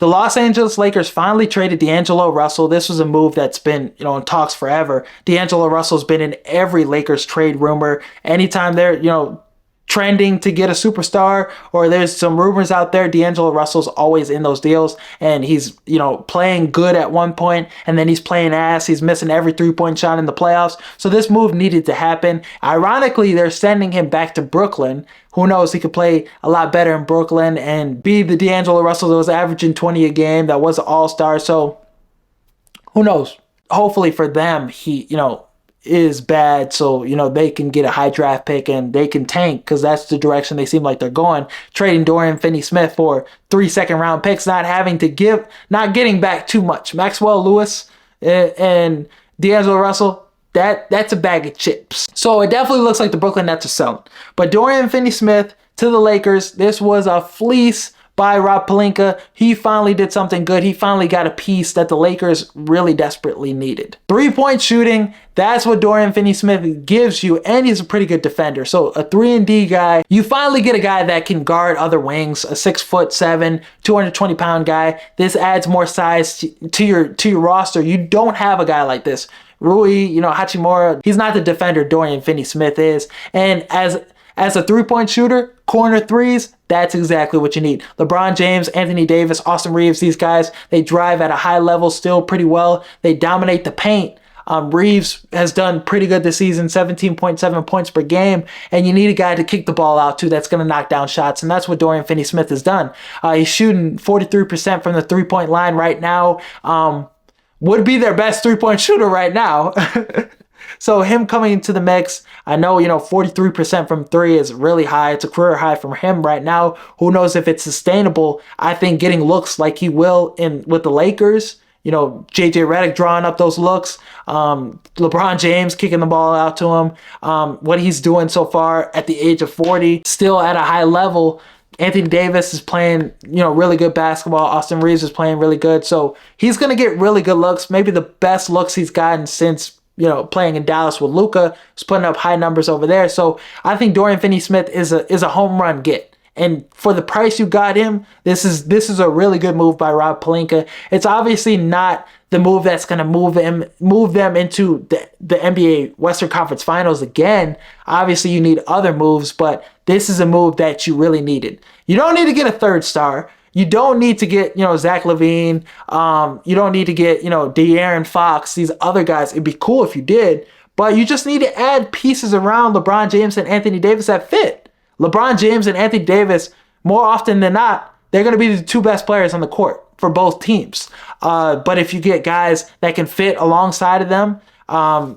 The Los Angeles Lakers finally traded D'Angelo Russell. This was a move that's been, in talks forever. D'Angelo Russell's been in every Lakers trade rumor. Anytime they're, trending to get a superstar or there's some rumors out there, D'Angelo Russell's always in those deals, and he's, playing good at one point and then he's playing ass. He's missing every 3-point shot in the playoffs. So this move needed to happen. Ironically, they're sending him back to Brooklyn. Who knows? He could play a lot better in Brooklyn and be the D'Angelo Russell that was averaging 20 a game, that was an all-star. So who knows? Hopefully for them, he, is bad, so they can get a high draft pick and they can tank, because that's the direction they seem like they're going. Trading Dorian Finney-Smith for 3 second-round picks, not getting back too much. Maxwell Lewis and D'Angelo Russell, that's a bag of chips. So it definitely looks like the Brooklyn Nets are selling. But Dorian Finney-Smith to the Lakers, this was a fleece by Rob Pelinka. He finally did something good. He finally got a piece that the Lakers really desperately needed. 3-point shooting, that's what Dorian Finney-Smith gives you, and he's a pretty good defender. So a 3-and-D guy, you finally get a guy that can guard other wings, a 6'7", 220-pound guy. This adds more size to your roster. You don't have a guy like this. Rui, Hachimura, he's not the defender Dorian Finney-Smith is. And as a 3-point shooter, corner threes, that's exactly what you need. LeBron James, Anthony Davis, Austin Reeves, these guys, they drive at a high level still pretty well. They dominate the paint. Reeves has done pretty good this season, 17.7 points per game, and you need a guy to kick the ball out to that's going to knock down shots, and that's what Dorian Finney-Smith has done. He's shooting 43% from the 3-point line right now. Would be their best 3-point shooter right now. So him coming into the mix, I know, 43% from 3 is really high. It's a career high from him right now. Who knows if it's sustainable? I think getting looks like he will with the Lakers, JJ Redick drawing up those looks, LeBron James kicking the ball out to him, what he's doing so far at the age of 40, still at a high level. Anthony Davis is playing, really good basketball. Austin Reeves is playing really good. So he's going to get really good looks, maybe the best looks he's gotten since playing in Dallas with Luka. He's putting up high numbers over there. So I think Dorian Finney-Smith is a home run get. And for the price you got him, this is a really good move by Rob Pelinka. It's obviously not the move that's going to move them into the NBA Western Conference Finals again. Obviously, you need other moves, but this is a move that you really needed. You don't need to get a third star. You don't need to get, Zach LaVine. You don't need to get, De'Aaron Fox, these other guys. It'd be cool if you did, but you just need to add pieces around LeBron James and Anthony Davis that fit. LeBron James and Anthony Davis, more often than not, they're going to be the 2 best players on the court for both teams. But if you get guys that can fit alongside of them,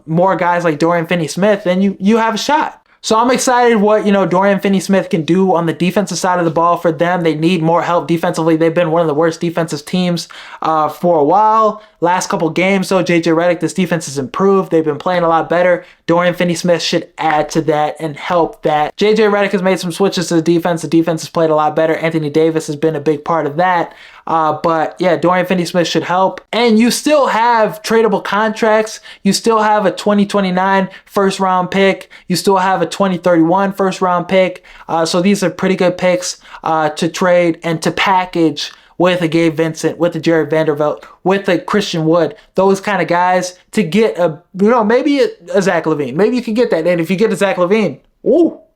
more guys like Dorian Finney-Smith, then you have a shot. So I'm excited what, Dorian Finney-Smith can do on the defensive side of the ball for them. They need more help defensively. They've been one of the worst defensive teams for a while. Last couple games, though, JJ Redick, this defense has improved. They've been playing a lot better. Dorian Finney-Smith should add to that and help that. JJ Redick has made some switches to the defense. The defense has played a lot better. Anthony Davis has been a big part of that. But yeah, Dorian Finney-Smith should help. And you still have tradable contracts. You still have a 2029 first round pick. You still have a 2031 first round pick. So these are pretty good picks to trade and to package with a Gabe Vincent, with a Jared Vanderbilt, with a Christian Wood, those kind of guys to get maybe a Zach LaVine. Maybe you can get that. And if you get a Zach LaVine,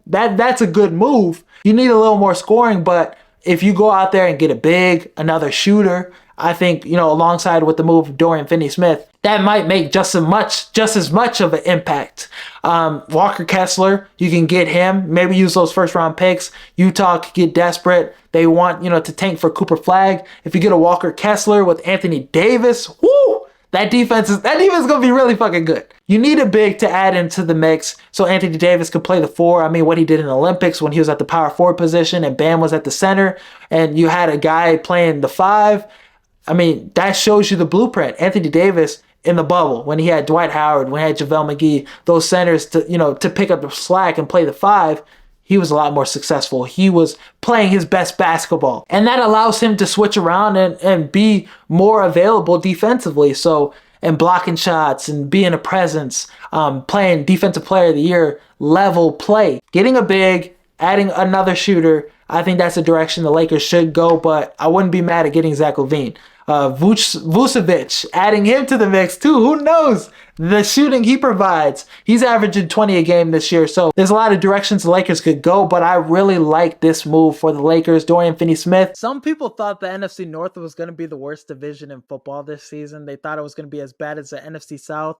that's a good move. You need a little more scoring, but if you go out there and get a big, another shooter, I think, alongside with the move of Dorian Finney-Smith, that might make just as much of an impact. Walker Kessler, you can get him. Maybe use those first round picks. Utah could get desperate. They want, to tank for Cooper Flagg. If you get a Walker Kessler with Anthony Davis, that defense is going to be really fucking good. You need a big to add into the mix so Anthony Davis could play the 4. I mean, what he did in the Olympics when he was at the power forward position and Bam was at the center and you had a guy playing the 5. I mean, that shows you the blueprint. Anthony Davis in the bubble, when he had Dwight Howard, when he had JaVale McGee, those centers to pick up the slack and play the 5, he was a lot more successful. He was playing his best basketball. And that allows him to switch around and be more available defensively. So, and blocking shots and being a presence, playing defensive player of the year level play. Getting a big adding another shooter, I think that's the direction the Lakers should go, but I wouldn't be mad at getting Zach LaVine. Vucevic, adding him to the mix too. Who knows? The shooting he provides. He's averaging 20 a game this year. So there's a lot of directions the Lakers could go, but I really like this move for the Lakers. Dorian Finney-Smith. Some people thought the NFC North was going to be the worst division in football this season. They thought it was going to be as bad as the NFC South.